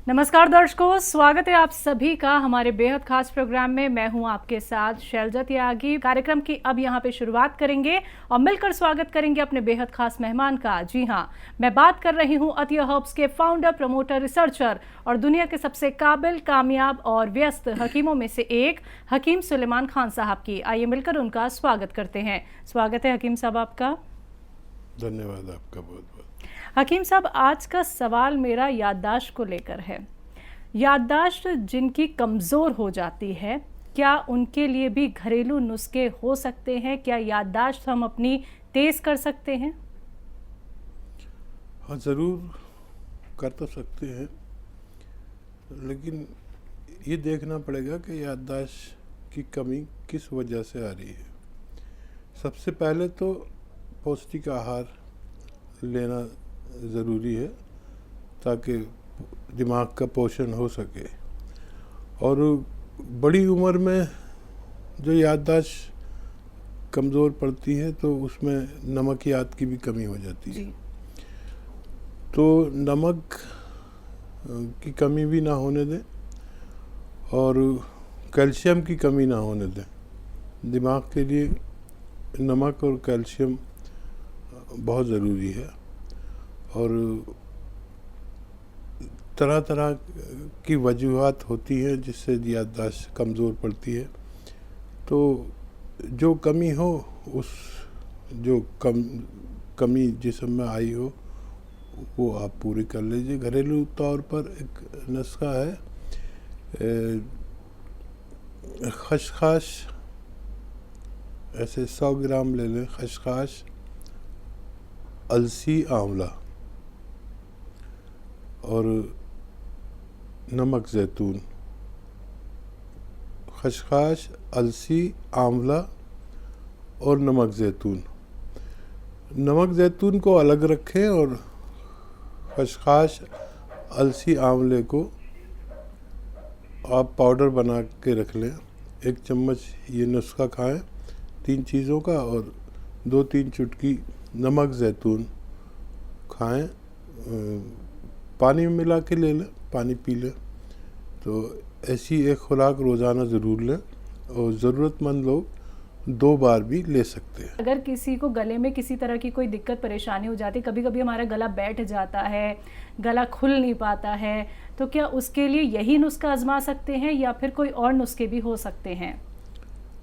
नमस्कार दर्शकों, स्वागत है आप सभी का हमारे बेहद खास प्रोग्राम में। मैं हूं आपके साथ शैलजा त्यागी। कार्यक्रम की अब यहां पे शुरुआत करेंगे और मिलकर स्वागत करेंगे अपने बेहद खास मेहमान का। जी हां, मैं बात कर रही हूं अतिया हर्ब्स के फाउंडर, प्रमोटर, रिसर्चर और दुनिया के सबसे काबिल, कामयाब और व्यस्त हकीमों में से एक हकीम सुलेमान खान साहब की। आइए मिलकर उनका स्वागत करते हैं। स्वागत है हकीम साहब आपका। धन्यवाद आपका बहुत बहुत। हकीम साहब, आज का सवाल मेरा याददाश्त को लेकर है। याददाश्त जिनकी कमज़ोर हो जाती है, क्या उनके लिए भी घरेलू नुस्खे हो सकते हैं? क्या याददाश्त हम अपनी तेज़ कर सकते हैं? हाँ, ज़रूर कर तो सकते हैं, लेकिन ये देखना पड़ेगा कि याददाश्त की कमी किस वजह से आ रही है। सबसे पहले तो पौष्टिक आहार लेना ज़रूरी है ताकि दिमाग का पोषण हो सके। और बड़ी उम्र में जो याददाश्त कमज़ोर पड़ती है तो उसमें नमकियात की भी कमी हो जाती है। तो नमक की कमी भी ना होने दें और कैल्शियम की कमी ना होने दें। दिमाग के लिए नमक और कैल्शियम बहुत ज़रूरी है। और तरह तरह की वजूहात होती हैं जिससे याददाश्त कमज़ोर पड़ती है। तो जो कमी हो, उस जो कमी जिस्म में आई हो वो आप पूरी कर लीजिए। घरेलू तौर पर एक नुस्खा है, खसखस ऐसे 100 ग्राम ले लें, खसखस, अलसी, आंवला और नमक ज़ैतून। खसखस, अलसी, आंवला और नमक ज़ैतून। नमक ज़ैतून को अलग रखें और खसखस, अलसी, आंवले को आप पाउडर बना के रख लें। 1 चम्मच ये नुस्खा खाएं 3 चीज़ों का, और 2-3 चुटकी नमक ज़ैतून खाएं। पानी में मिला के ले लें, पानी पी लें। तो ऐसी एक खुराक रोज़ाना ज़रूर लें और ज़रूरतमंद लोग 2 बार भी ले सकते हैं। अगर किसी को गले में किसी तरह की कोई दिक्कत परेशानी हो जाती है, कभी कभी हमारा गला बैठ जाता है, गला खुल नहीं पाता है, तो क्या उसके लिए यही नुस्खा आजमा सकते हैं या फिर कोई और नुस्खे भी हो सकते हैं?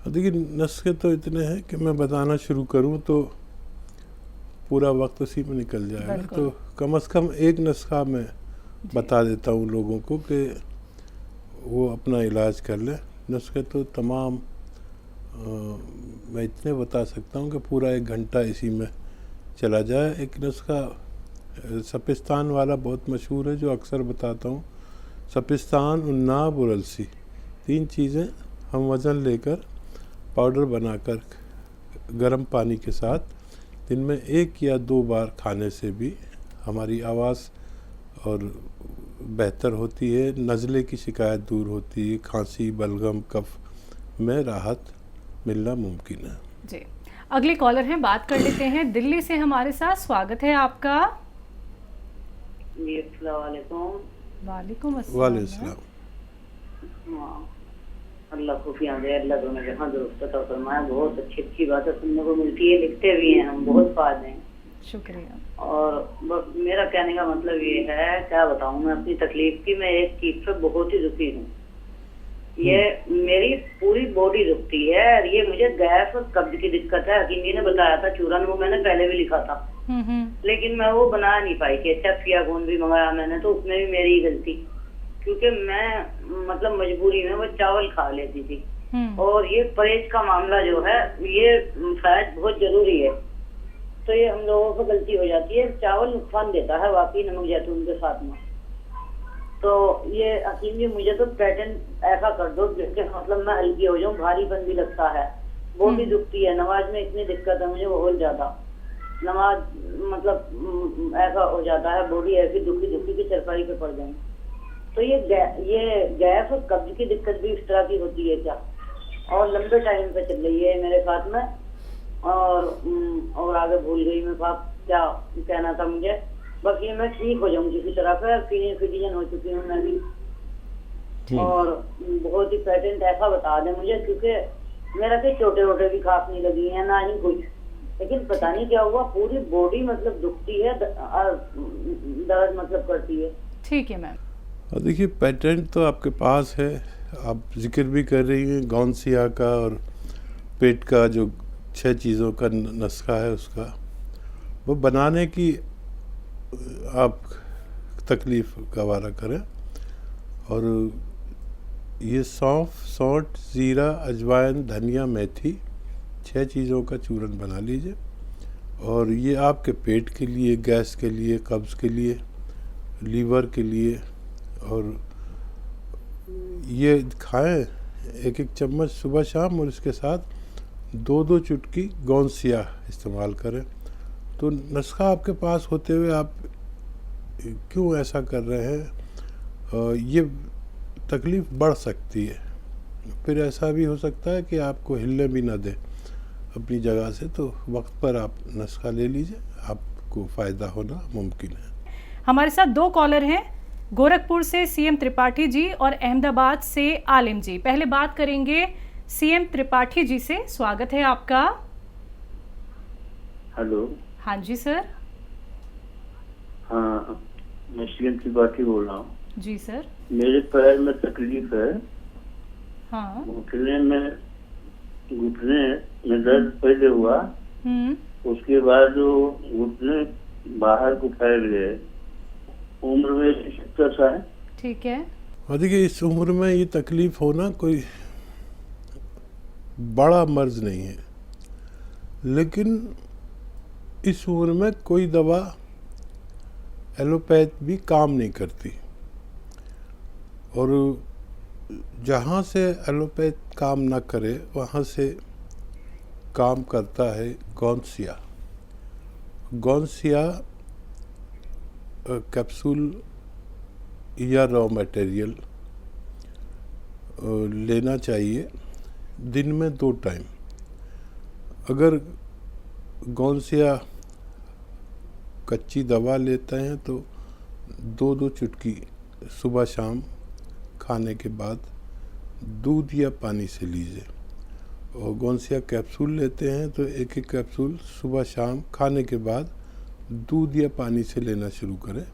देखिए, नुस्खे तो इतने हैं कि मैं बताना शुरू करूं तो पूरा वक्त उसी में निकल जाएगा। तो कम से कम एक नुस्खा मैं बता देता हूं लोगों को कि वो अपना इलाज कर लें। नुस्खे तो तमाम मैं इतने बता सकता हूं कि पूरा 1 घंटा इसी में चला जाए। एक नुस्खा सपिस्तान वाला बहुत मशहूर है जो अक्सर बताता हूं। सपिस्तान, उन्नाब और अलसी, 3 चीज़ें हम वज़न लेकर पाउडर बनाकर गर्म पानी के साथ दिन में 1 या 2 बार खाने से भी हमारी आवाज़ और बेहतर होती है, नज़ले की शिकायत दूर होती है, खांसी, बलगम, कफ में राहत मिलना मुमकिन है। जी, अगली कॉलर हैं, बात कर लेते हैं। दिल्ली से हमारे साथ, स्वागत है आपका। जी, अस्सलाम वालेकुम। वालेकुम अस्सलाम। वालेकुम। हाँ, अल्लाह खुफियाँ दे, अल्लाह दोनों जहाँ दुरुस्त अता फरमाए। बहुत अच्छी बातें सुनने को मिलती है, लिखते भी हैं हम, बहुत फायदे हैं। शुक्रिया। और बस मेरा कहने का मतलब ये है, क्या बताऊँ मैं अपनी तकलीफ की। मैं एक चीज से बहुत ही दुखी हूँ। ये मेरी पूरी बॉडी दुखती है और ये मुझे गैस और कब्ज की दिक्कत है। हकीम जी ने बताया था चूरन, वो मैंने पहले भी लिखा था, लेकिन मैं वो बना नहीं पाई थी। अच्छा, गोंद भी मंगाया मैंने, तो उसमें भी मेरी गलती, क्योंकि मैं मतलब मजबूरी में वो चावल खा लेती थी। और ये परहेज का मामला जो है, ये शायद बहुत जरूरी है। तो ये हम लोगों को गलती हो जाती है। चावल नुकसान देता है वाकई नमक जैतून के साथ में। तो ये हकीम जी मुझे तो पैटर्न ऐसा कर दो जिसके मतलब मैं हल्की हो जाऊँ। भारीपन भी लगता है, बॉडी दुखती है, नमाज में इतनी दिक्कत है मुझे बहुत ज्यादा। नमाज मतलब ऐसा हो जाता है, बॉडी ऐसी दुखी की चरपाई पे पड़ जाए। तो ये गैस और कब्ज की दिक्कत भी इस तरह की होती है क्या? और लंबे टाइम पे चल रही है मेरे साथ में। और आगे भूल गई मैं, बाप क्या कहना था मुझे। बस ये मैं ठीक हो जाऊँ किसी तरह से। सीनियर सिटीजन हो चुकी हूँ मैं भी, और बहुत ही पेटेंट ऐसा बता दें मुझे, क्योंकि मेरा तो छोटे मोटे भी खास नहीं लगी है ना ही कुछ, लेकिन पता नहीं क्या हुआ पूरी बॉडी मतलब दुखती है, दर्द मतलब करती है। ठीक है मैम। और देखिए पेटेंट तो आपके पास है, आप जिक्र भी कर रही हैं गौनसिया का और पेट का जो 6 चीज़ों का नुस्खा है उसका, वो बनाने की आप तकलीफ़ गवारा करें। और ये सौंफ, सौंठ, ज़ीरा, अजवाइन, धनिया, मेथी 6 चीज़ों का चूरन बना लीजिए। और ये आपके पेट के लिए, गैस के लिए, कब्ज़ के लिए, लीवर के लिए, और ये खाएं 1-1 चम्मच सुबह शाम, और इसके साथ 2-2 चुटकी गौनसिया इस्तेमाल करें। तो नुस्खा आपके पास होते हुए आप क्यों ऐसा कर रहे हैं? ये तकलीफ़ बढ़ सकती है, फिर ऐसा भी हो सकता है कि आपको हिलने भी ना दे अपनी जगह से। तो वक्त पर आप नुस्खा ले लीजिए, आपको फ़ायदा होना मुमकिन है। हमारे साथ 2 कॉलर हैं, गोरखपुर से सीएम त्रिपाठी जी और अहमदाबाद से आलिम जी। पहले बात करेंगे सीएम त्रिपाठी जी से। स्वागत है आपका। हेलो। हाँ जी सर। हाँ, मैं सीएम त्रिपाठी बोल रहा हूँ। जी सर। मेरे पैर में तकलीफ है। हाँ। घुटने में दर्द पहले हुआ, उसके बाद वो घुटने बाहर को फैल गए। उम्र में 70 साल। ठीक है। और देखिए इस उम्र में ये तकलीफ़ होना कोई बड़ा मर्ज नहीं है, लेकिन इस उम्र में कोई दवा एलोपैथ भी काम नहीं करती। और जहाँ से एलोपैथ काम ना करे वहाँ से काम करता है गौनसिया। गौनसिया कैप्सूल या रॉ मटेरियल लेना चाहिए दिन में 2 टाइम। अगर गौनसिया कच्ची दवा लेते हैं तो 2-2 चुटकी सुबह शाम खाने के बाद दूध या पानी से लीजिए। और गौनसिया कैप्सूल लेते हैं तो 1-1 कैप्सूल सुबह शाम खाने के बाद दूध या पानी से लेना शुरू करें,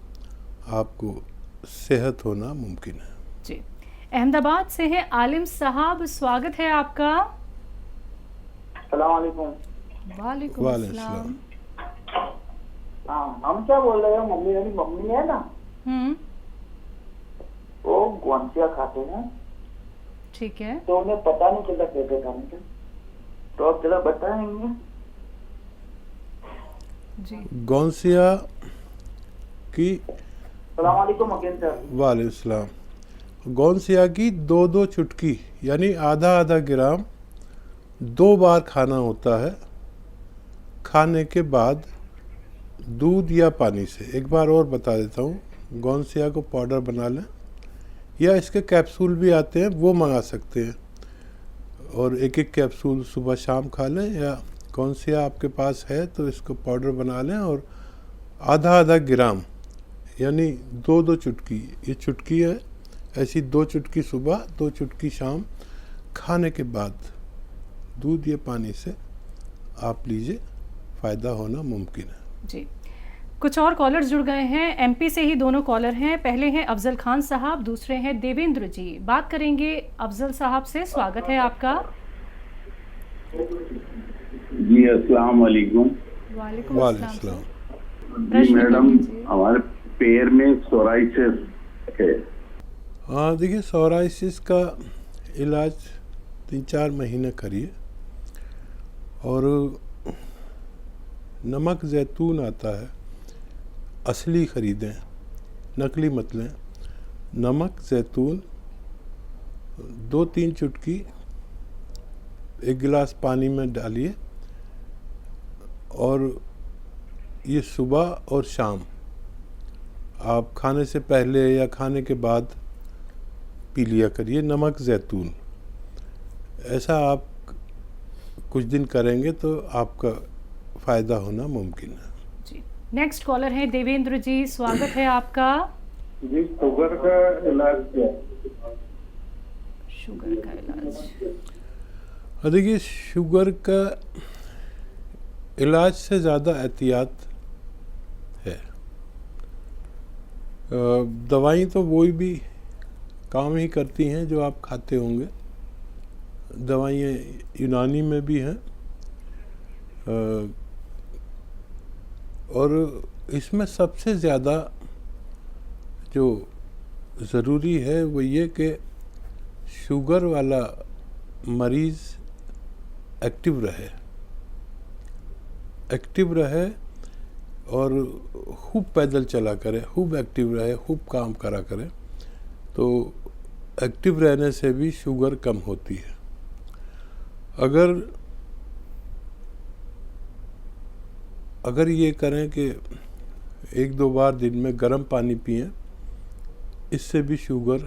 आपको सेहत होना मुमकिन है। जी। अहमदाबाद से है आलिम साहब, स्वागत है आपका। अस्सलाम वालेकुम। वालेकुम अस्सलाम। हाँ, हम क्या बोल रहे हैं, मम्मी मेरी मम्मी है ना, वो गौनसिया खाते हैं। ठीक है। तो उन्हें पता नहीं चलता कैसे खाने का, तो आप जरा बताएंगे। जी। गौनसिया की अस्सलाम वालेकुम अगेन सर। वालेकुम सलाम। गौनसिया की 2-2 चुटकी यानी आधा ग्राम 2 बार खाना होता है। खाने के बाद दूध या पानी से। एक बार और बता देता हूँ, गौनसिया को पाउडर बना लें या इसके कैप्सूल भी आते हैं वो मंगा सकते हैं, और 1-1 कैप्सूल सुबह शाम खा लें, या गौनसिया आपके पास है तो इसको पाउडर बना लें और आधा ग्राम यानी 2-2 चुटकी, ये चुटकी है ऐसी 2 चुटकी सुबह 2 चुटकी शाम खाने के बाद दूध या पानी से आप लीजिए, फ़ायदा होना मुमकिन है। जी। कुछ और कॉलर्स जुड़ गए हैं, एमपी से ही दोनों कॉलर हैं। पहले हैं अफजल खान साहब, दूसरे हैं देवेंद्र जी। बात करेंगे अफजल साहब से। स्वागत है आपका। जी अस्सलाम वालेकुम। वालेकुम अस्सलाम। जी मैडम, हमारे पैर में सोराइसिस है। हाँ देखिए, सोराइसिस का इलाज 3-4 महीने करिए, और नमक जैतून आता है, असली ख़रीदें, नकली मत लें। नमक जैतून 2-3 चुटकी 1 गिलास पानी में डालिए, और ये सुबह और शाम आप खाने से पहले या खाने के बाद पी लिया करिए नमक जैतून। ऐसा आप कुछ दिन करेंगे तो आपका फ़ायदा होना मुमकिन है। जी। नेक्स्ट कॉलर है देवेंद्र जी, स्वागत है आपका। जी, शुगर का इलाज क्या है? शुगर का इलाज, देखिए शुगर का इलाज से ज़्यादा एहतियात है। दवाई तो वही भी काम ही करती हैं जो आप खाते होंगे। दवाइयाँ यूनानी में भी हैं और इसमें सबसे ज़्यादा जो ज़रूरी है वो ये कि शुगर वाला मरीज़ एक्टिव रहे और खूब पैदल चला करे, खूब एक्टिव रहे, खूब काम करा करे, तो एक्टिव रहने से भी शुगर कम होती है। अगर ये करें कि 1-2 बार दिन में गर्म पानी पिएं, इससे भी शुगर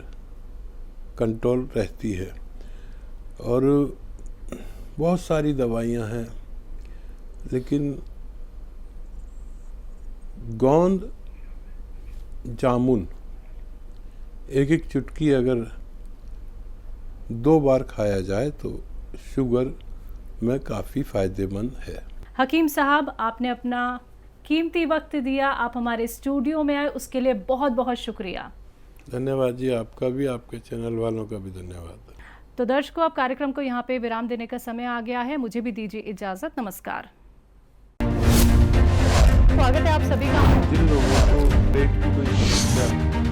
कंट्रोल रहती है। और बहुत सारी दवाइयां हैं, लेकिन गोंद जामुन एक चुटकी अगर 2 बार खाया जाए तो शुगर में काफ़ी फ़ायदेमंद है। हकीम साहब, आपने अपना कीमती वक्त दिया, आप हमारे स्टूडियो में आए, उसके लिए बहुत बहुत शुक्रिया। धन्यवाद जी, आपका भी, आपके चैनल वालों का भी धन्यवाद। तो दर्शकों, अब कार्यक्रम को यहाँ पे विराम देने का समय आ गया है, मुझे भी दीजिए इजाजत। नमस्कार। स्वागत है आप सभी का। जिन लोगों को पेट की कोई समस्या